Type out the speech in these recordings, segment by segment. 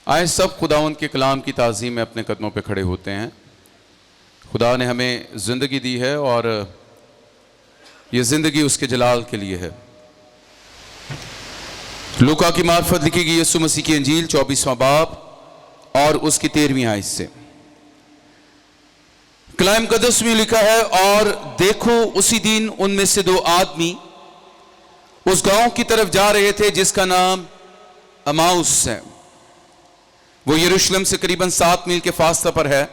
آئے سب خداوند کے کلام کی تعظیم میں اپنے قدموں پہ کھڑے ہوتے ہیں۔ خدا نے ہمیں زندگی دی ہے اور یہ زندگی اس کے جلال کے لیے ہے۔ لوکا کی معرفت لکھی گئی یسوع مسیح کی انجیل 24واں باب اور اس کی 13ویں آیت سے۔ کلام مقدس میں لکھا ہے، اور دیکھو اسی دن ان میں سے 2 آدمی اس گاؤں کی طرف جا رہے تھے جس کا نام اماؤس ہے۔ وہ یروشلم سے قریباً 7 میل کے فاصلہ پر ہے،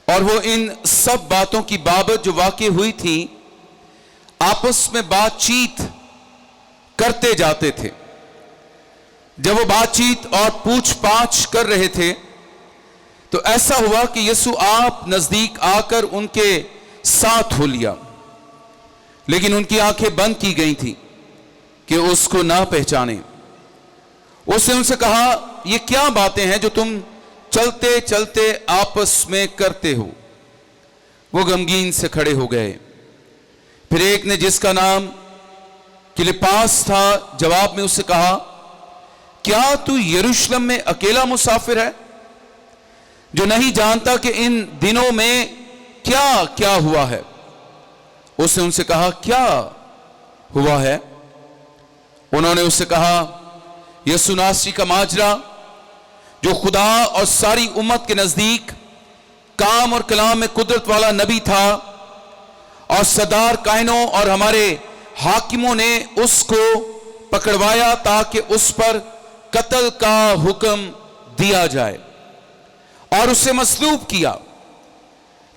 اور وہ ان سب باتوں کی بابت جو واقع ہوئی تھی آپس میں بات چیت کرتے جاتے تھے۔ جب وہ بات چیت اور پوچھ پاچھ کر رہے تھے تو ایسا ہوا کہ یسوع آپ نزدیک آ کر ان کے ساتھ ہو لیا، لیکن ان کی آنکھیں بند کی گئی تھیں کہ اس کو نہ پہچانے۔ اس نے ان سے کہا، یہ کیا باتیں ہیں جو تم چلتے چلتے آپس میں کرتے ہو؟ وہ غمگین سے کھڑے ہو گئے۔ پھر ایک نے جس کا نام کلیپاس تھا جواب میں اس سے کہا، کیا تو یروشلم میں اکیلا مسافر ہے جو نہیں جانتا کہ ان دنوں میں کیا کیا ہوا ہے؟ اس نے ان سے کہا، کیا ہوا ہے؟ انہوں نے اس سے کہا، یسوع ناصری کا ماجرا جو خدا اور ساری امت کے نزدیک کام اور کلام میں قدرت والا نبی تھا، اور سردار کاہنوں اور ہمارے حاکموں نے اس کو پکڑوایا تاکہ اس پر قتل کا حکم دیا جائے اور اسے مصلوب کیا،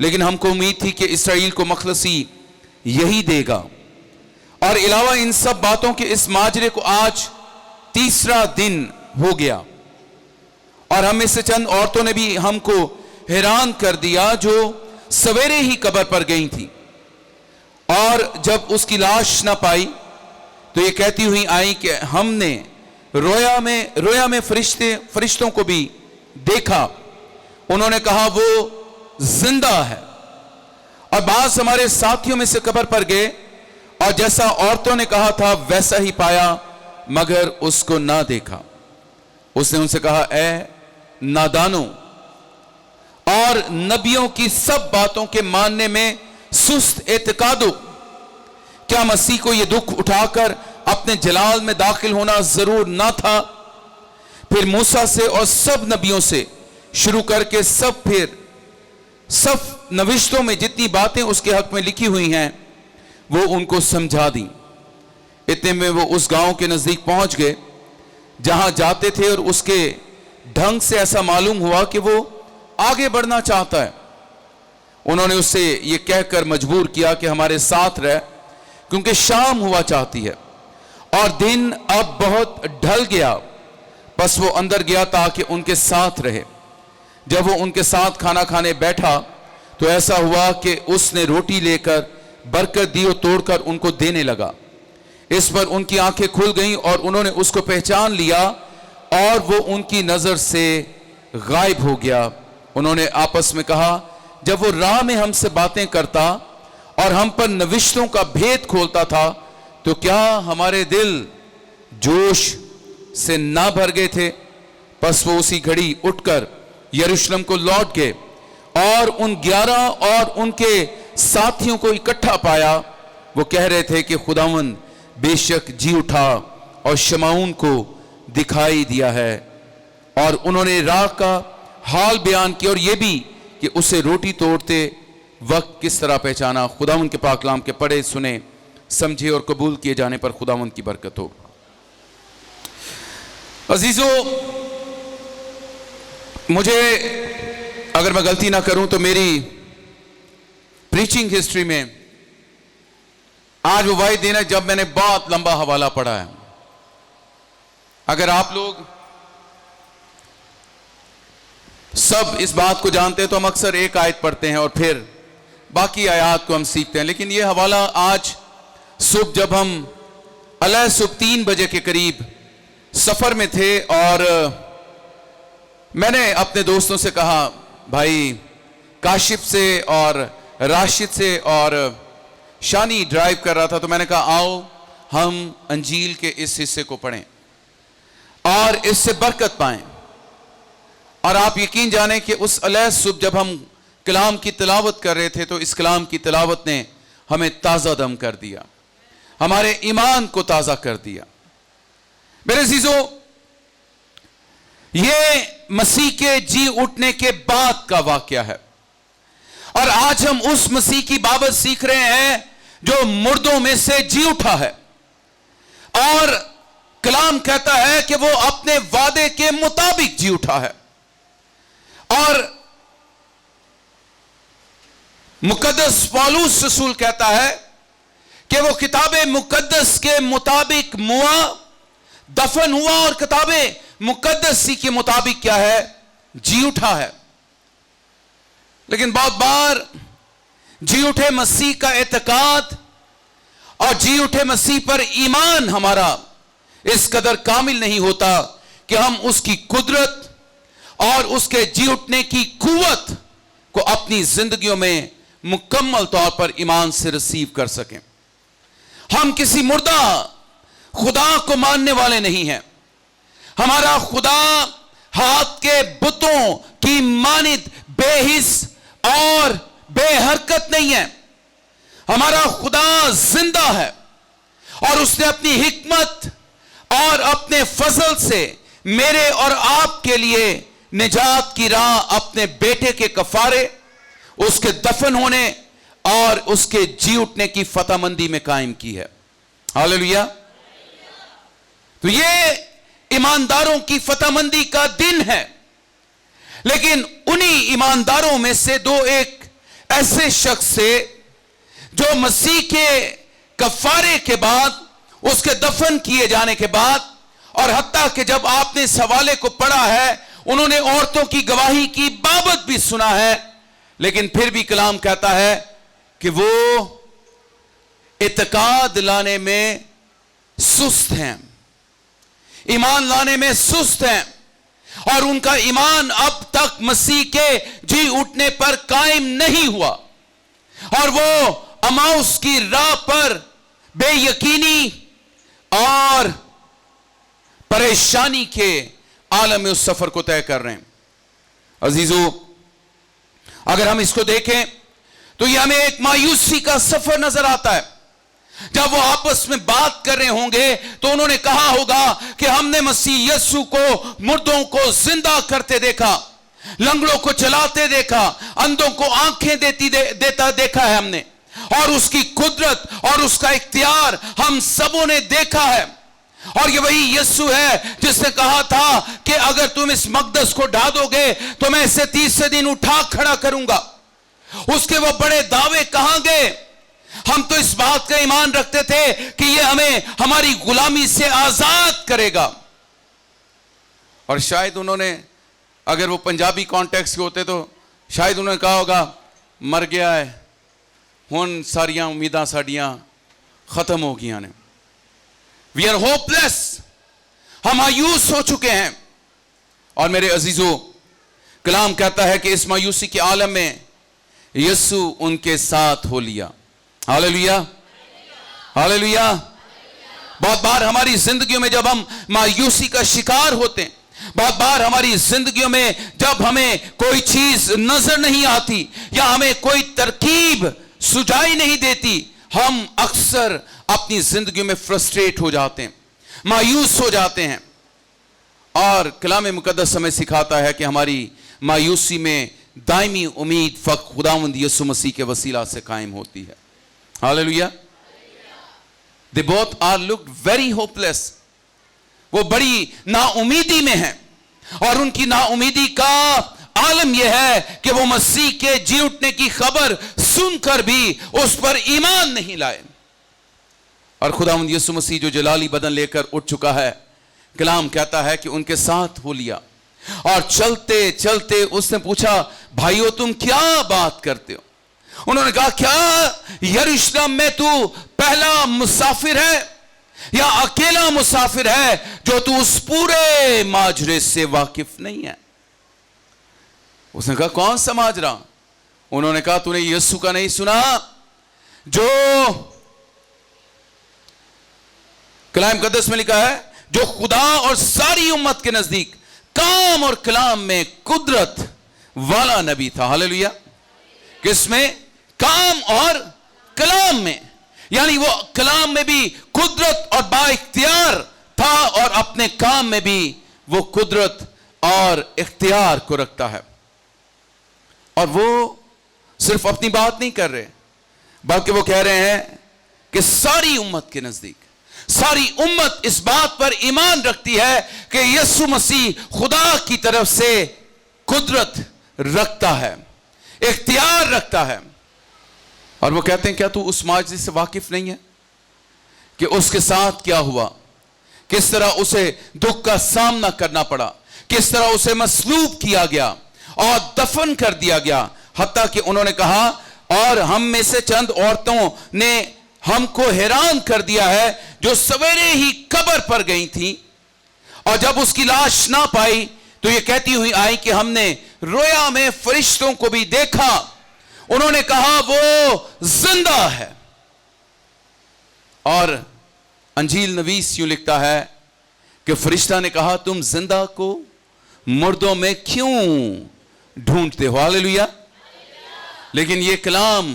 لیکن ہم کو امید تھی کہ اسرائیل کو مخلصی یہی دے گا۔ اور علاوہ ان سب باتوں کے اس ماجرے کو آج 3 دن ہو گیا، اور ہم میں سے چند عورتوں نے بھی ہم کو حیران کر دیا جو سویرے ہی قبر پر گئی تھی، اور جب اس کی لاش نہ پائی تو یہ کہتی ہوئی آئی کہ ہم نے رویا میں فرشتوں کو بھی دیکھا، انہوں نے کہا وہ زندہ ہے۔ اور بعض ہمارے ساتھیوں میں سے قبر پر گئے، اور جیسا عورتوں نے کہا تھا ویسا ہی پایا، مگر اس کو نہ دیکھا۔ اس نے ان سے کہا، اے نادانوں اور نبیوں کی سب باتوں کے ماننے میں سست اعتقادو، کیا مسیح کو یہ دکھ اٹھا کر اپنے جلال میں داخل ہونا ضرور نہ تھا؟ پھر موسیٰ سے اور سب نبیوں سے شروع کر کے سب نوشتوں میں جتنی باتیں اس کے حق میں لکھی ہوئی ہیں وہ ان کو سمجھا دیں۔ اتنے میں وہ اس گاؤں کے نزدیک پہنچ گئے جہاں جاتے تھے، اور اس کے ڈھنگ سے ایسا معلوم ہوا کہ وہ آگے بڑھنا چاہتا ہے۔ انہوں نے اس سے یہ کہہ کر مجبور کیا کہ ہمارے ساتھ رہ، کیونکہ شام ہوا چاہتی ہے اور دن اب بہت ڈھل گیا۔ پس وہ اندر گیا تاکہ ان کے ساتھ رہے۔ جب وہ ان کے ساتھ کھانا کھانے بیٹھا تو ایسا ہوا کہ اس نے روٹی لے کر برکت دی اور توڑ کر ان کو دینے لگا۔ اس پر ان کی آنکھیں کھل گئیں اور انہوں نے اس کو پہچان لیا، اور وہ ان کی نظر سے غائب ہو گیا۔ انہوں نے آپس میں کہا، جب وہ راہ میں ہم سے باتیں کرتا اور ہم پر نوشتوں کا بھید کھولتا تھا تو کیا ہمارے دل جوش سے نہ بھر گئے تھے؟ پس وہ اسی گھڑی اٹھ کر یروشلم کو لوٹ گئے، اور ان 11 اور ان کے ساتھیوں کو اکٹھا پایا۔ وہ کہہ رہے تھے کہ خداوند بے شک جی اٹھا اور شمعون کو دکھائی دیا ہے۔ اور انہوں نے راہ کا حال بیان کیا، اور یہ بھی کہ اسے روٹی توڑتے وقت کس طرح پہچانا۔ خداوند کے پاک کلام کے پڑھے سنے سمجھے اور قبول کیے جانے پر خداوند کی برکت ہو۔ عزیزو، مجھے اگر میں غلطی نہ کروں تو میری پریچنگ ہسٹری میں آج وہ واحد دن ہے جب میں نے بہت لمبا حوالہ پڑھا ہے۔ اگر آپ لوگ سب اس بات کو جانتے ہیں تو ہم اکثر ایک آیت پڑھتے ہیں اور پھر باقی آیات کو ہم سیکھتے ہیں، لیکن یہ حوالہ آج صبح جب ہم علیہ صبح 3 بجے کے قریب سفر میں تھے، اور میں نے اپنے دوستوں سے کہا، بھائی کاشف سے اور راشد سے اور شانی ڈرائیو کر رہا تھا، تو میں نے کہا آؤ ہم انجیل کے اس حصے کو پڑھیں اور اس سے برکت پائیں۔ اور آپ یقین جانیں کہ اس علیہ صبح جب ہم کلام کی تلاوت کر رہے تھے تو اس کلام کی تلاوت نے ہمیں تازہ دم کر دیا، ہمارے ایمان کو تازہ کر دیا۔ میرے عزیزو، یہ مسیح کے جی اٹھنے کے بعد کا واقعہ ہے، اور آج ہم اس مسیح کی بابت سیکھ رہے ہیں جو مردوں میں سے جی اٹھا ہے، اور کلام کہتا ہے کہ وہ اپنے وعدے کے مطابق جی اٹھا ہے، اور مقدس پولس رسول کہتا ہے کہ وہ کتاب مقدس کے مطابق موا، دفن ہوا، اور کتاب مقدسی کے مطابق کیا ہے؟ جی اٹھا ہے۔ لیکن بہت بار جی اٹھے مسیح کا اعتقاد اور جی اٹھے مسیح پر ایمان ہمارا اس قدر کامل نہیں ہوتا کہ ہم اس کی قدرت اور اس کے جی اٹھنے کی قوت کو اپنی زندگیوں میں مکمل طور پر ایمان سے ریسیو کر سکیں۔ ہم کسی مردہ خدا کو ماننے والے نہیں ہیں۔ ہمارا خدا ہاتھ کے بتوں کی مانند بے حس اور بے حرکت نہیں ہے۔ ہمارا خدا زندہ ہے، اور اس نے اپنی حکمت اور اپنے فضل سے میرے اور آپ کے لیے نجات کی راہ اپنے بیٹے کے کفارے، اس کے دفن ہونے اور اس کے جی اٹھنے کی فتح مندی میں قائم کی ہے۔ ہاللیلویہ۔ تو یہ ایمانداروں کی فتح مندی کا دن ہے، لیکن انہی ایمانداروں میں سے دو ایک ایسے شخص سے جو مسیح کے کفارے کے بعد، اس کے دفن کیے جانے کے بعد، اور حتیٰ کہ جب آپ نے اس حوالے کو پڑھا ہے انہوں نے عورتوں کی گواہی کی بابت بھی سنا ہے، لیکن پھر بھی کلام کہتا ہے کہ وہ اعتقاد لانے میں سست ہیں، ایمان لانے میں سست ہیں، اور ان کا ایمان اب تک مسیح کے جی اٹھنے پر قائم نہیں ہوا، اور وہ اماؤس کی راہ پر بے یقینی اور پریشانی کے عالم میں اس سفر کو طے کر رہے ہیں۔ عزیزو، اگر ہم اس کو دیکھیں تو یہ ہمیں ایک مایوسی کا سفر نظر آتا ہے۔ جب وہ آپس میں بات کر رہے ہوں گے تو انہوں نے کہا ہوگا کہ ہم نے مسیح یسوع کو مردوں کو زندہ کرتے دیکھا، لنگڑوں کو چلاتے دیکھا، اندھوں کو آنکھیں دیتا دیکھا ہے ہم نے، اور اس کی قدرت اور اس کا اختیار ہم سبوں نے دیکھا ہے۔ اور یہ وہی یسوع ہے جس نے کہا تھا کہ اگر تم اس مقدس کو ڈھا دو گے تو میں اسے تیسرے دن اٹھا کھڑا کروں گا۔ اس کے وہ بڑے دعوے کہاں گئے؟ ہم تو اس بات کا ایمان رکھتے تھے کہ یہ ہمیں ہماری غلامی سے آزاد کرے گا، اور شاید انہوں نے، اگر وہ پنجابی کانٹیکس کے ہوتے تو شاید انہوں نے کہا ہوگا مر گیا ہے ہن ساریاں امیداں ساڈیاں ختم ہو گیا نے، وی آر ہوپ لیس، ہم مایوس ہو چکے ہیں۔ اور میرے عزیزو، کلام کہتا ہے کہ اس مایوسی کے عالم میں یسوع ان کے ساتھ ہو لیا۔ ہاللیلویہ، ہاللیلویہ۔ بہت بار ہماری زندگیوں میں جب ہم مایوسی کا شکار ہوتے ہیں، بہت بار ہماری زندگیوں میں جب ہمیں کوئی چیز نظر نہیں آتی یا ہمیں کوئی ترکیب سجائی نہیں دیتی، ہم اکثر اپنی زندگیوں میں فرسٹریٹ ہو جاتے ہیں، مایوس ہو جاتے ہیں، اور کلام مقدس ہمیں سکھاتا ہے کہ ہماری مایوسی میں دائمی امید فقط خداوند یسوع مسیح کے وسیلہ سے قائم ہوتی ہے۔ ہاللیلویہ۔ They both are looked very hopeless. وہ بڑی نا امیدی میں ہیں، اور ان کی نا امیدی کا عالم یہ ہے کہ وہ مسیح کے جی اٹھنے کی خبر سن کر بھی اس پر ایمان نہیں لائے۔ اور خداوند یسوع مسیح جو جلالی بدن لے کر اٹھ چکا ہے، کلام کہتا ہے کہ ان کے ساتھ ہو لیا، اور چلتے چلتے اس نے پوچھا بھائیو تم کیا بات کرتے ہو؟ انہوں نے کہا کیا یروشلم میں تو پہلا مسافر ہے یا اکیلا مسافر ہے جو تو اس پورے ماجرے سے واقف نہیں ہے؟ اس نے کہا کون سا ماجرا؟ انہوں نے کہا تو نے یسوع کا نہیں سنا جو کلام مقدس میں لکھا ہے جو خدا اور ساری امت کے نزدیک کام اور کلام میں قدرت والا نبی تھا. ہاللیلویا. کس میں؟ کام اور کلام میں. یعنی وہ کلام میں بھی قدرت اور با اختیار تھا اور اپنے کام میں بھی وہ قدرت اور اختیار کو رکھتا ہے. اور وہ صرف اپنی بات نہیں کر رہے بلکہ وہ کہہ رہے ہیں کہ ساری امت کے نزدیک ساری امت اس بات پر ایمان رکھتی ہے کہ یسوع مسیح خدا کی طرف سے قدرت رکھتا ہے, اختیار رکھتا ہے. اور وہ کہتے ہیں کیا تو اس معجزے سے واقف نہیں ہے کہ اس کے ساتھ کیا ہوا, کس طرح اسے دکھ کا سامنا کرنا پڑا, کس طرح اسے مصلوب کیا گیا اور دفن کر دیا گیا, حتیٰ کہ انہوں نے کہا اور ہم میں سے چند عورتوں نے ہم کو حیران کر دیا ہے جو سویرے ہی قبر پر گئی تھیں اور جب اس کی لاش نہ پائی تو یہ کہتی ہوئی آئی کہ ہم نے رویا میں فرشتوں کو بھی دیکھا, انہوں نے کہا وہ زندہ ہے. اور انجیل نویس یوں لکھتا ہے کہ فرشتہ نے کہا تم زندہ کو مردوں میں کیوں ڈھونڈتے ہو. ہاللیلویا. لیکن یہ کلام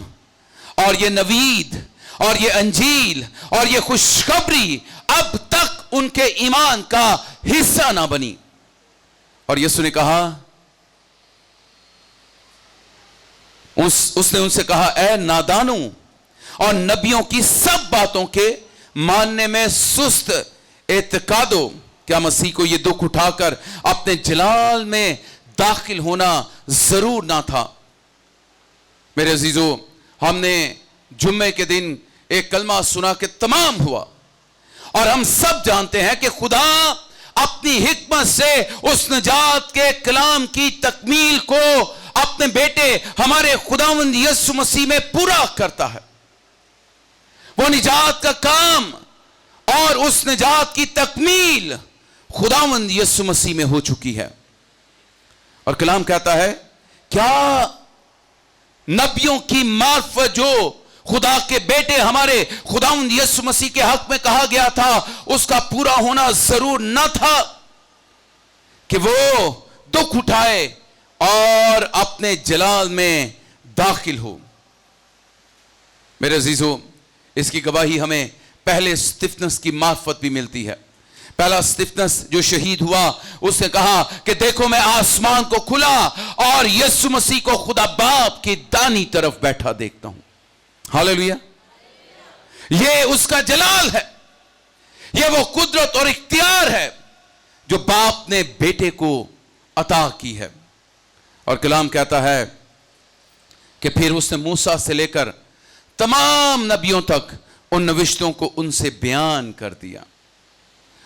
اور یہ نوید اور یہ انجیل اور یہ خوشخبری اب تک ان کے ایمان کا حصہ نہ بنی. اور یسوع نے کہا اس نے ان سے کہا اے نادانوں اور نبیوں کی سب باتوں کے ماننے میں سست اعتقادو, کیا مسیح کو یہ دکھ اٹھا کر اپنے جلال میں داخل ہونا ضرور نہ تھا؟ میرے عزیزو, ہم نے جمعے کے دن ایک کلمہ سنا کہ تمام ہوا اور ہم سب جانتے ہیں کہ خدا اپنی حکمت سے اس نجات کے کلام کی تکمیل کو اپنے بیٹے ہمارے خداوند یسوع مسیح میں پورا کرتا ہے. وہ نجات کا کام اور اس نجات کی تکمیل خداوند یسوع مسیح میں ہو چکی ہے. اور کلام کہتا ہے کیا نبیوں کی معرفت جو خدا کے بیٹے ہمارے خداوند یسوع مسیح کے حق میں کہا گیا تھا اس کا پورا ہونا ضرور نہ تھا کہ وہ دکھ اٹھائے اور اپنے جلال میں داخل ہو؟ میرے عزیزو, اس کی گواہی ہمیں پہلے استفنس کی معرفت بھی ملتی ہے. پہلا استفنس جو شہید ہوا اس نے کہا کہ دیکھو میں آسمان کو کھلا اور یسوع مسیح کو خدا باپ کی دانی طرف بیٹھا دیکھتا ہوں. ہاللیلویا. یہ اس کا جلال ہے, یہ وہ قدرت اور اختیار ہے جو باپ نے بیٹے کو عطا کی ہے. اور کلام کہتا ہے کہ پھر اس نے موسیٰ سے لے کر تمام نبیوں تک ان نوشتوں کو ان سے بیان کر دیا.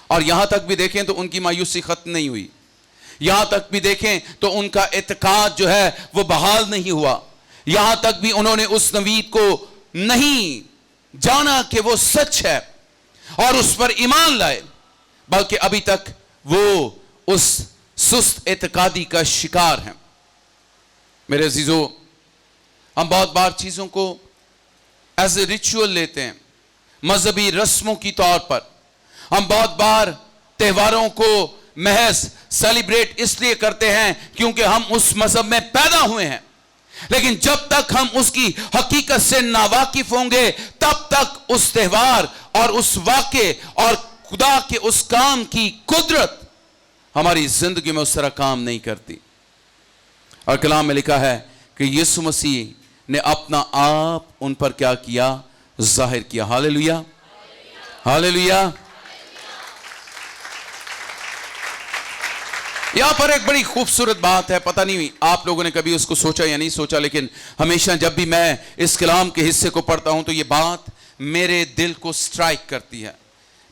اور یہاں تک بھی دیکھیں تو ان کی مایوسی ختم نہیں ہوئی, یہاں تک بھی دیکھیں تو ان کا اعتقاد جو ہے وہ بحال نہیں ہوا, یہاں تک بھی انہوں نے اس نوید کو نہیں جانا کہ وہ سچ ہے اور اس پر ایمان لائے, بلکہ ابھی تک وہ اس سست اعتقادی کا شکار ہیں. میرے عزیزو, ہم بہت بار چیزوں کو ایز اے ریچول لیتے ہیں, مذہبی رسموں کی طور پر. ہم بہت بار تہواروں کو محض سیلیبریٹ اس لیے کرتے ہیں کیونکہ ہم اس مذہب میں پیدا ہوئے ہیں, لیکن جب تک ہم اس کی حقیقت سے ناواقف ہوں گے تب تک اس تہوار اور اس واقعے اور خدا کے اس کام کی قدرت ہماری زندگی میں اس طرح کام نہیں کرتی. اور کلام میں لکھا ہے کہ یسوع مسیح نے اپنا آپ ان پر کیا کیا؟ ظاہر کیا. ہاللیلویا, ہاللیلویا. یہاں پر ایک بڑی خوبصورت بات ہے, پتہ نہیں آپ لوگوں نے کبھی اس کو سوچا یا نہیں سوچا, لیکن ہمیشہ جب بھی میں اس کلام کے حصے کو پڑھتا ہوں تو یہ بات میرے دل کو سٹرائک کرتی ہے,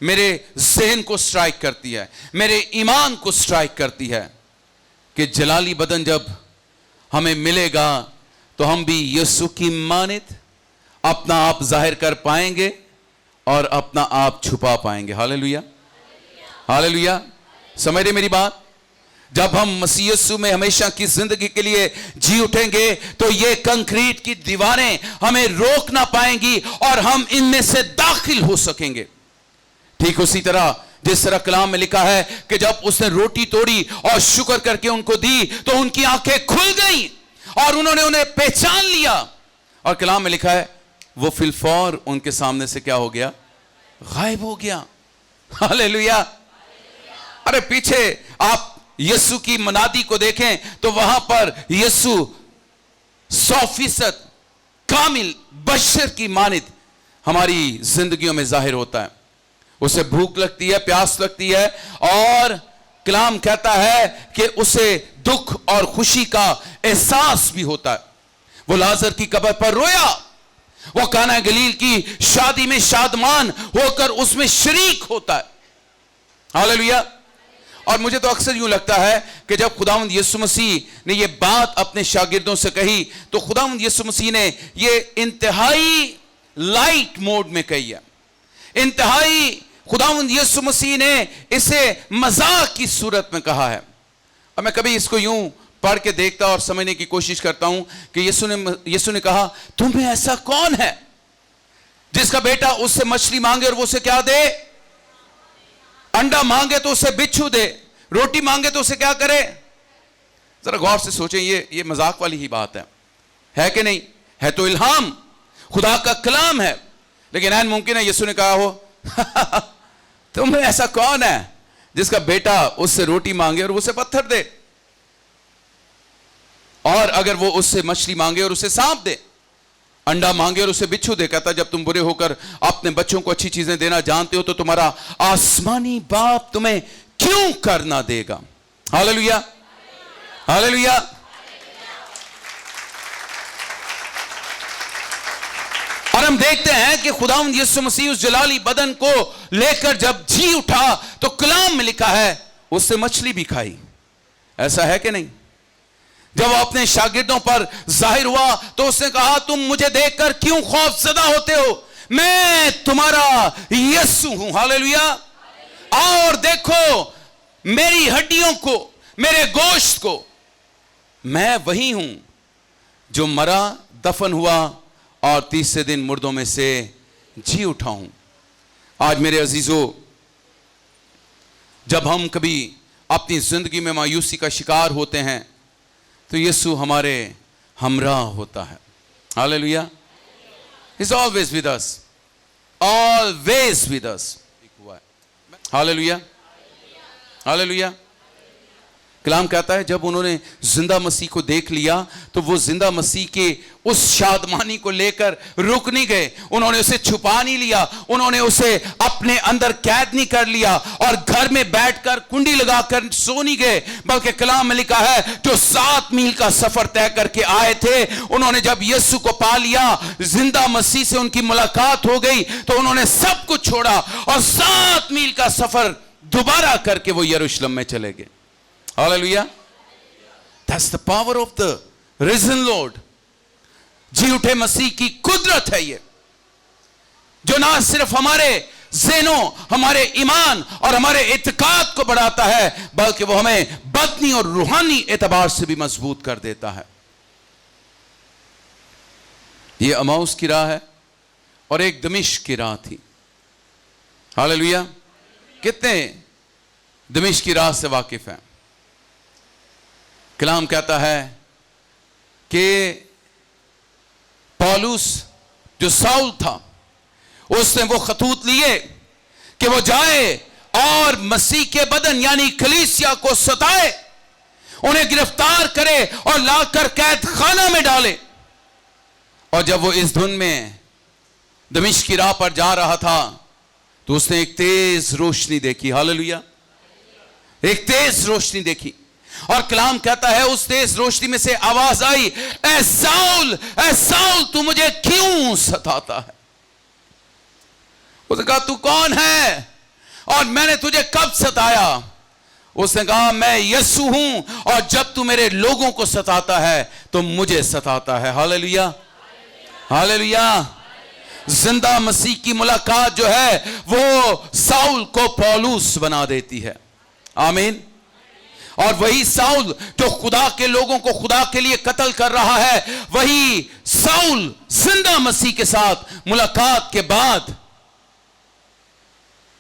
میرے ذہن کو سٹرائک کرتی ہے, میرے ایمان کو سٹرائک کرتی ہے کہ جلالی بدن جب ہمیں ملے گا تو ہم بھی یسوع کی مانند اپنا آپ ظاہر کر پائیں گے اور اپنا آپ چھپا پائیں گے. ہاللیلویا, ہاللیلویا. سمجھ رہے میری بات؟ جب ہم مسیح یسوع میں ہمیشہ کی زندگی کے لیے جی اٹھیں گے تو یہ کنکریٹ کی دیواریں ہمیں روک نہ پائیں گی اور ہم ان میں سے داخل ہو سکیں گے. ٹھیک ٹھیک اسی طرح جس طرح کلام میں لکھا ہے کہ جب اس نے روٹی توڑی اور شکر کر کے ان کو دی تو ان کی آنکھیں کھل گئیں اور انہوں نے انہیں پہچان لیا. اور کلام میں لکھا ہے وہ فی الفور ان کے سامنے سے کیا ہو گیا؟ غائب ہو گیا. ہاللیلویا. ارے پیچھے آپ یسوع کی منادی کو دیکھیں تو وہاں پر یسوع 100% کامل بشر کی مانند ہماری زندگیوں میں ظاہر ہوتا ہے. اسے بھوک لگتی ہے، پیاس لگتی ہے، اور کلام کہتا ہے کہ اسے دکھ اور خوشی کا احساس بھی ہوتا ہے. وہ لازر کی قبر پر رویا، وہ کانا گلیل کی شادی میں شادمان ہو کر اس میں شریک ہوتا ہے. ہاللیلویا. اور مجھے تو اکثر یوں لگتا ہے کہ جب خداوند یسوع مسیح نے یہ بات اپنے شاگردوں سے کہی تو خداوند یسوع مسیح نے یہ انتہائی لائٹ موڈ میں کہی ہے. انتہائی خداوند یسوع مسیح نے اسے مذاق کی صورت میں کہا ہے. اور میں کبھی اس کو یوں پڑھ کے دیکھتا اور سمجھنے کی کوشش کرتا ہوں کہ یسوع نے کہا تم میں ایسا کون ہے جس کا بیٹا اس سے مچھلی مانگے اور وہ اسے کیا دے؟ انڈا مانگے تو اسے بچھو دے، روٹی مانگے تو اسے کیا کرے؟ ذرا غور سے سوچیں، یہ مذاق والی ہی بات ہے کہ نہیں؟ ہے تو الہام، خدا کا کلام ہے، لیکن این ممکن ہے یسوع نے کہا ہو تم میں ایسا کون ہے جس کا بیٹا اس سے روٹی مانگے اور وہ اسے پتھر دے، اور اگر وہ اس سے مچھلی مانگے اور اسے سانپ دے، انڈا مانگے اور اسے بچھو دے. کہتا جب تم برے ہو کر اپنے بچوں کو اچھی چیزیں دینا جانتے ہو تو تمہارا آسمانی باپ تمہیں کیوں کرنا دے گا؟ ہاللیلویا. ہاللیلویا. اور ہم دیکھتے ہیں کہ خداوند یسوع مسیح اس جلالی بدن کو لے کر جب جی اٹھا تو کلام میں لکھا ہے اس سے مچھلی بھی کھائی. ایسا ہے کہ نہیں؟ جب وہ اپنے شاگردوں پر ظاہر ہوا تو اس نے کہا تم مجھے دیکھ کر کیوں خوف زدہ ہوتے ہو؟ میں تمہارا یسوع ہوں. ہاللیلویا. اور دیکھو میری ہڈیوں کو، میرے گوشت کو، میں وہی ہوں جو مرا، دفن ہوا اور تیسرے دن مردوں میں سے جی اٹھا ہوں. آج میرے عزیزو، جب ہم کبھی اپنی زندگی میں مایوسی کا شکار ہوتے ہیں تو یسوع ہمارے ہمراہ ہوتا ہے. ہاللیلویا. He's always with us. Always with us. ہاللیلویا. ہاللیلویا. کلام کہتا ہے جب انہوں نے زندہ مسیح کو دیکھ لیا تو وہ زندہ مسیح کے اس شادمانی کو لے کر رک نہیں گئے، انہوں نے اسے چھپا نہیں لیا، انہوں نے اسے اپنے اندر قید نہیں کر لیا اور گھر میں بیٹھ کر کنڈی لگا کر سو نہیں گئے، بلکہ کلام میں لکھا ہے جو 7 میل کا سفر طے کر کے آئے تھے، انہوں نے جب یسوع کو پا لیا، زندہ مسیح سے ان کی ملاقات ہو گئی تو انہوں نے سب کچھ چھوڑا اور 7 میل کا سفر دوبارہ کر کے وہ یروشلم میں چلے گئے. Hallelujah. That's the power of the risen Lord. جی اٹھے مسیح کی قدرت ہے یہ، جو نہ صرف ہمارے ذہنوں، ہمارے ایمان اور ہمارے اعتقاد کو بڑھاتا ہے بلکہ وہ ہمیں بدنی اور روحانی اعتبار سے بھی مضبوط کر دیتا ہے. یہ اماؤس کی راہ ہے اور ایک دمشق کی راہ تھی. ہاللیلویا. کتنے دمشق کی راہ سے واقف ہیں؟ کلام کہتا ہے کہ پولس جو ساؤل تھا اس نے وہ خطوط لیے کہ وہ جائے اور مسیح کے بدن یعنی کلیسیا کو ستائے، انہیں گرفتار کرے اور لا کر قید خانہ میں ڈالے. اور جب وہ اس دھن میں دمشق کی راہ پر جا رہا تھا تو اس نے ایک تیز روشنی دیکھی. ہاللیلویا. ایک تیز روشنی دیکھی اور کلام کہتا ہے اس تیز روشنی میں سے آواز آئی، اے ساؤل، اے ساؤل، تو مجھے کیوں ستاتا ہے؟ اس نے کہا تو کون ہے اور میں نے تجھے کب ستایا؟ اس نے کہا میں یسوع ہوں اور جب تو میرے لوگوں کو ستاتا ہے تو مجھے ستاتا ہے. ہاللیلویا. ہاللیلویا. زندہ مسیح کی ملاقات جو ہے وہ ساؤل کو پولس بنا دیتی ہے. آمین. اور وہی ساؤل جو خدا کے لوگوں کو خدا کے لیے قتل کر رہا ہے، وہی ساؤل زندہ مسیح کے ساتھ ملاقات کے بعد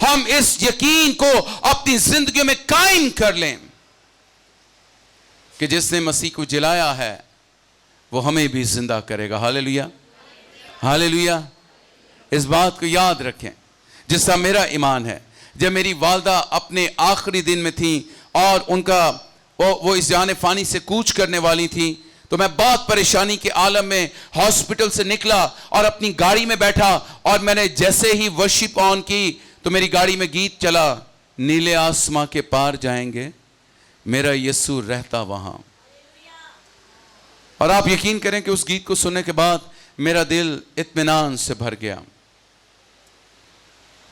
ہم اس یقین کو اپنی زندگیوں میں قائم کر لیں کہ جس نے مسیح کو جلایا ہے وہ ہمیں بھی زندہ کرے گا. ہاللیلویا ہاللیلویا. اس بات کو یاد رکھیں جس طرح میرا ایمان ہے. جب میری والدہ اپنے آخری دن میں تھیں اور ان کا وہ اس جہان فانی سے کوچ کرنے والی تھیں تو میں بہت پریشانی کے عالم میں ہاسپٹل سے نکلا اور اپنی گاڑی میں بیٹھا اور میں نے جیسے ہی ورشپ آن کی تو میری گاڑی میں گیت چلا, نیلے آسماں کے پار جائیں گے میرا یسوع رہتا وہاں. اور آپ یقین کریں کہ اس گیت کو سننے کے بعد میرا دل اطمینان سے بھر گیا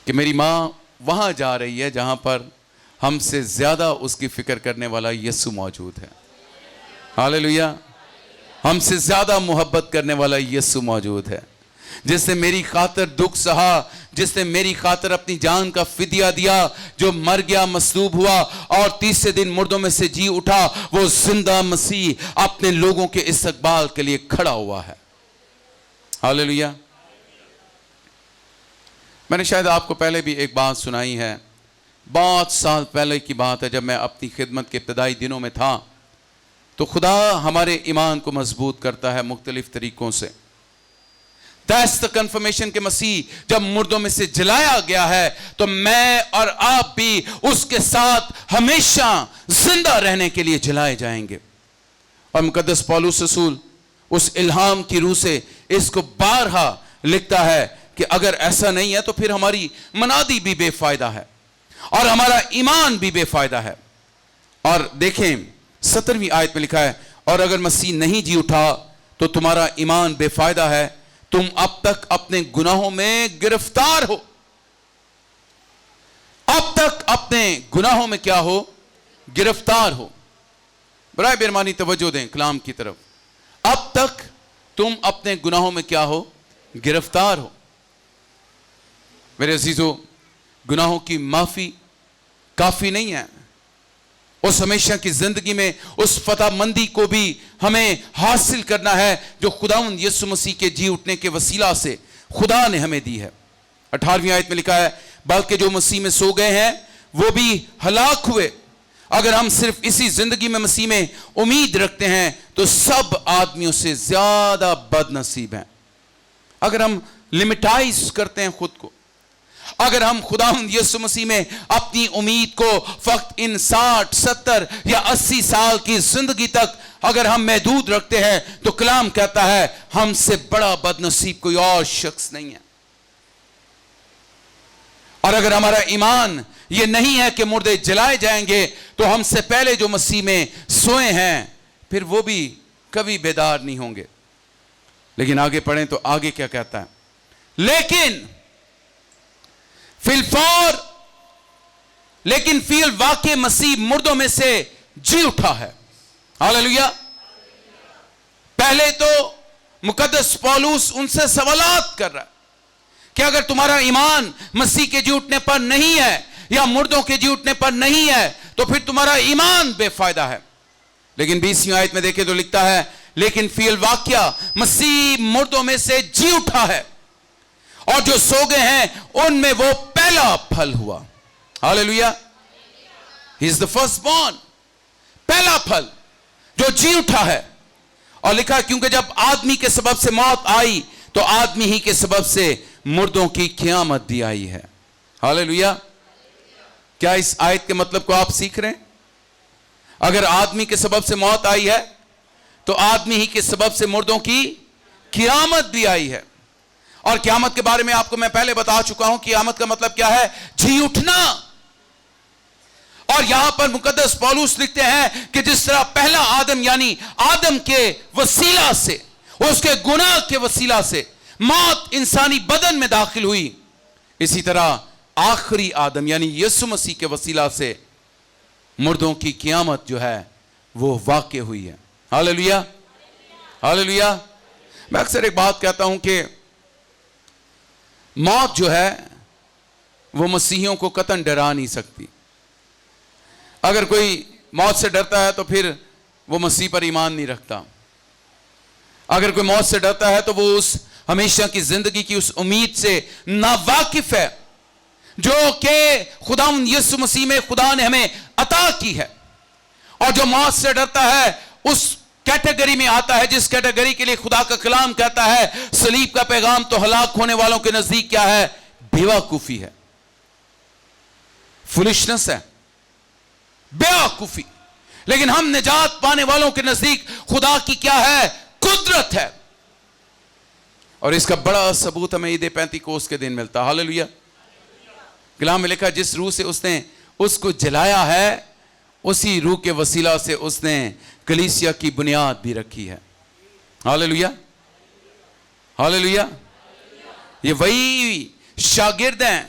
کہ میری ماں وہاں جا رہی ہے جہاں پر ہم سے زیادہ اس کی فکر کرنے والا یسوع موجود ہے. ہاللیلویا. ہم سے زیادہ محبت کرنے والا یسوع موجود ہے, جس نے میری خاطر دکھ سہا, جس نے میری خاطر اپنی جان کا فدیہ دیا, جو مر گیا, مصلوب ہوا اور تیسرے دن مردوں میں سے جی اٹھا. وہ زندہ مسیح اپنے لوگوں کے استقبال کے لیے کھڑا ہوا ہے. ہاللیلویا. میں نے شاید آپ کو پہلے بھی ایک بات سنائی ہے, بہت سال پہلے کی بات ہے. جب میں اپنی خدمت کے ابتدائی دنوں میں تھا تو خدا ہمارے ایمان کو مضبوط کرتا ہے مختلف طریقوں سے. That's the confirmation کہ مسیح جب مردوں میں سے جلایا گیا ہے تو میں اور آپ بھی اس کے ساتھ ہمیشہ زندہ رہنے کے لیے جلائے جائیں گے. اور مقدس پولس رسول اس الہام کی روح سے اس کو بارہا لکھتا ہے کہ اگر ایسا نہیں ہے تو پھر ہماری منادی بھی بے فائدہ ہے اور ہمارا ایمان بھی بے فائدہ ہے. اور دیکھیں 17ویں آیت میں لکھا ہے, اور اگر مسیح نہیں جی اٹھا تو تمہارا ایمان بے فائدہ ہے, تم اب تک اپنے گناہوں میں گرفتار ہو. اب تک اپنے گناہوں میں کیا ہو؟ گرفتار ہو. برائے مہربانی توجہ دیں کلام کی طرف. اب تک تم اپنے گناہوں میں کیا ہو؟ گرفتار ہو. میرے عزیزو, گناہوں کی معافی کافی نہیں ہے. اس ہمیشہ کی زندگی میں اس فتح مندی کو بھی ہمیں حاصل کرنا ہے جو خداوند یسوع مسیح کے جی اٹھنے کے وسیلہ سے خدا نے ہمیں دی ہے. 18ویں آیت میں لکھا ہے, بلکہ جو مسیح میں سو گئے ہیں وہ بھی ہلاک ہوئے. اگر ہم صرف اسی زندگی میں مسیح میں امید رکھتے ہیں تو سب آدمیوں سے زیادہ بد نصیب ہیں. اگر ہم لمٹائز کرتے ہیں خود کو, اگر ہم خداوند یسوع مسیح میں اپنی امید کو فقط ان 60, 70 یا 80 سال کی زندگی تک اگر ہم محدود رکھتے ہیں تو کلام کہتا ہے ہم سے بڑا بد نصیب کوئی اور شخص نہیں ہے. اور اگر ہمارا ایمان یہ نہیں ہے کہ مردے جلائے جائیں گے تو ہم سے پہلے جو مسیح میں سوئے ہیں پھر وہ بھی کبھی بیدار نہیں ہوں گے. لیکن آگے پڑھیں تو آگے کیا کہتا ہے, لیکن فی الواقع مسیح مردوں میں سے جی اٹھا ہے. ہاللیلویا. پہلے تو مقدس پولس ان سے سوالات کر رہا ہے کہ اگر تمہارا ایمان مسیح کے جی اٹھنے پر نہیں ہے یا مردوں کے جی اٹھنے پر نہیں ہے تو پھر تمہارا ایمان بے فائدہ ہے. لیکن 20ویں آیت میں دیکھیں تو لکھتا ہے, لیکن فی الواقع مسیح مردوں میں سے جی اٹھا ہے اور جو سو گئے ہیں ان میں وہ پہلا پھل ہوا. ہاللیلویا. He is the first born. پہلا پھل جو جی اٹھا ہے. اور لکھا کیونکہ جب آدمی کے سبب سے موت آئی تو آدمی ہی کے سبب سے مردوں کی قیامت بھی آئی ہے. ہاللیلویا. کیا اس آیت کے مطلب کو آپ سیکھ رہے ہیں؟ اگر آدمی کے سبب سے موت آئی ہے تو آدمی ہی کے سبب سے مردوں کی قیامت بھی آئی ہے. اور قیامت کے بارے میں آپ کو میں پہلے بتا چکا ہوں. قیامت کا مطلب کیا ہے؟ جی اٹھنا. اور یہاں پر مقدس پولس لکھتے ہیں کہ جس طرح پہلا آدم یعنی آدم کے وسیلہ سے, اس کے گناہ کے وسیلہ سے موت انسانی بدن میں داخل ہوئی, اسی طرح آخری آدم یعنی یسوع مسیح کے وسیلہ سے مردوں کی قیامت جو ہے وہ واقع ہوئی ہے. ہاللیلویا. ہاللیلویا. میں اکثر ایک بات کہتا ہوں کہ موت جو ہے وہ مسیحیوں کو قطعاً ڈرا نہیں سکتی. اگر کوئی موت سے ڈرتا ہے تو پھر وہ مسیح پر ایمان نہیں رکھتا. اگر کوئی موت سے ڈرتا ہے تو وہ اس ہمیشہ کی زندگی کی اس امید سے ناواقف ہے. جو کہ خداوند یسوع مسیح میں خدا نے ہمیں عطا کی ہے. اور جو موت سے ڈرتا ہے اس کیٹیگری میں آتا ہے جس کیٹیگری کے لیے خدا کا کلام کہتا ہے صلیب کا پیغام تو ہلاک ہونے والوں کے نزدیک کیا ہے؟ بیوقوفی ہے، فولشنس ہے، بیوقوفی. لیکن ہم نجات پانے والوں کے نزدیک خدا کی کیا ہے؟ قدرت ہے. اور اس کا بڑا ثبوت ہمیں عید پینتیکوست کے دن ملتا ہے. ہاللیلویا. کلام میں لکھا جس روح سے اس نے اس کو جلایا ہے اسی روح کے وسیلہ سے اس نے کلیسیا کی بنیاد بھی رکھی ہے. ہاللیلویا ہاللیلویا. یہ وہی شاگرد ہیں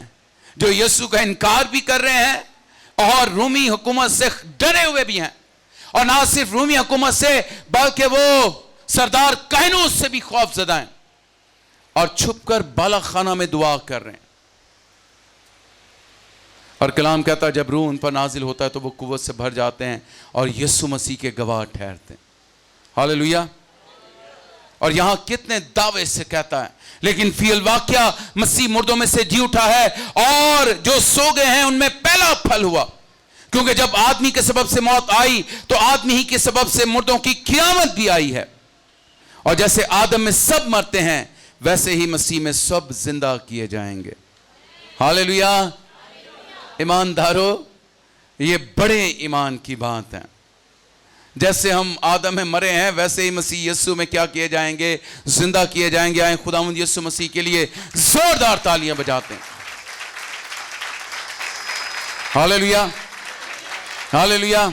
جو یسوع کا انکار بھی کر رہے ہیں اور رومی حکومت سے ڈرے ہوئے بھی ہیں. اور نہ صرف رومی حکومت سے بلکہ وہ سردار کہنوس سے بھی خوف زدہ ہیں اور چھپ کر بالا خانہ میں دعا کر رہے ہیں. اور کلام کہتا ہے جب روح ان پر نازل ہوتا ہے تو وہ قوت سے بھر جاتے ہیں اور یسوع مسیح کے گواہ ٹھہرتے ہیں. ہاللیلویا. اور یہاں کتنے دعوے سے کہتا ہے لیکن فی الواقعہ مسیح مردوں میں سے جی اٹھا ہے اور جو سو گئے ہیں ان میں پہلا پھل ہوا. کیونکہ جب آدمی کے سبب سے موت آئی تو آدمی ہی کے سبب سے مردوں کی قیامت بھی آئی ہے. اور جیسے آدم میں سب مرتے ہیں ویسے ہی مسیح میں سب زندہ کیے جائیں گے. ہاللیلویا. ایماندارو یہ بڑے ایمان کی بات ہے. جیسے ہم آدم میں مرے ہیں ویسے ہی مسیح یسوع میں کیا کیے جائیں گے؟ زندہ کیے جائیں گے. آئیں خداوند یسوع مسیح کے لیے زوردار تالیاں بجاتے ہیں. ہاللیلویا ہاللیلویا.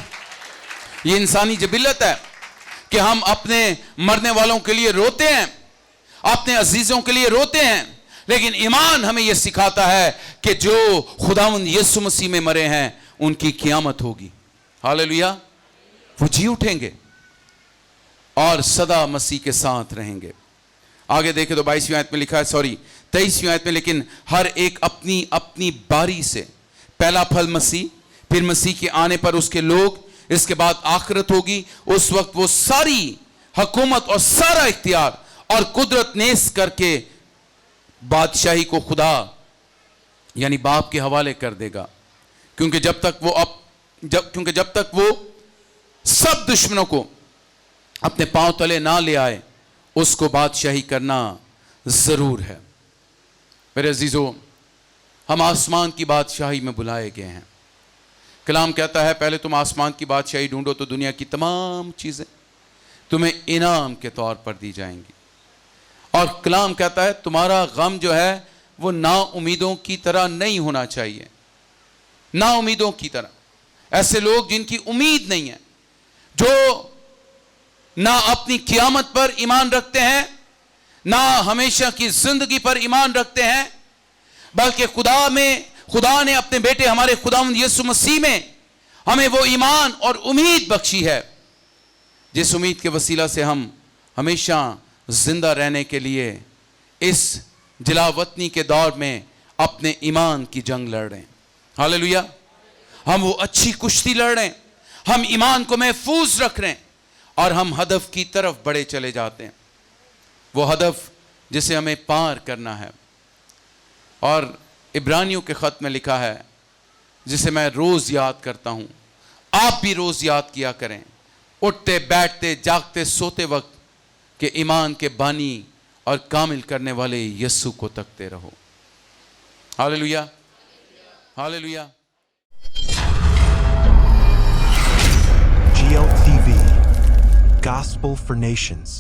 یہ انسانی جبلت ہے کہ ہم اپنے مرنے والوں کے لیے روتے ہیں، اپنے عزیزوں کے لیے روتے ہیں، لیکن ایمان ہمیں یہ سکھاتا ہے کہ جو خداوند یسوع مسیح میں مرے ہیں ان کی قیامت ہوگی. ہاللیلویا. وہ جی اٹھیں گے اور سدا مسیح کے ساتھ رہیں گے. آگے دیکھیں تو 22ویں آیت میں لکھا ہے 23ویں آیت میں لیکن ہر ایک اپنی اپنی باری سے، پہلا پھل مسیح، پھر مسیح کے آنے پر اس کے لوگ، اس کے بعد آخرت ہوگی. اس وقت وہ ساری حکومت اور سارا اختیار اور قدرت نیز کر کے بادشاہی کو خدا یعنی باپ کے حوالے کر دے گا. کیونکہ جب تک وہ سب دشمنوں کو اپنے پاؤں تلے نہ لے آئے اس کو بادشاہی کرنا ضرور ہے. میرے عزیزو، ہم آسمان کی بادشاہی میں بلائے گئے ہیں. کلام کہتا ہے پہلے تم آسمان کی بادشاہی ڈھونڈو تو دنیا کی تمام چیزیں تمہیں انعام کے طور پر دی جائیں گی. اور کلام کہتا ہے تمہارا غم جو ہے وہ نا امیدوں کی طرح نہیں ہونا چاہیے. نا امیدوں کی طرح، ایسے لوگ جن کی امید نہیں ہے، جو نہ اپنی قیامت پر ایمان رکھتے ہیں نہ ہمیشہ کی زندگی پر ایمان رکھتے ہیں، بلکہ خدا نے اپنے بیٹے ہمارے خداوند یسوع مسیح میں ہمیں وہ ایمان اور امید بخشی ہے جس امید کے وسیلہ سے ہم ہمیشہ زندہ رہنے کے لیے اس جلا وطنی کے دور میں اپنے ایمان کی جنگ لڑ رہے ہیں. ہاللیلویا. ہم وہ اچھی کشتی لڑ رہے ہیں، ہم ایمان کو محفوظ رکھ رہے ہیں اور ہم ہدف کی طرف بڑھے چلے جاتے ہیں. وہ ہدف جسے ہمیں پار کرنا ہے. اور عبرانیوں کے خط میں لکھا ہے جسے میں روز یاد کرتا ہوں، آپ بھی روز یاد کیا کریں، اٹھتے بیٹھتے جاگتے سوتے وقت، کہ ایمان کے بانی اور کامل کرنے والے یسوع کو تکتے رہو. ہاللیلویا ہاللیلویا. GLTV, Gospel for Nations.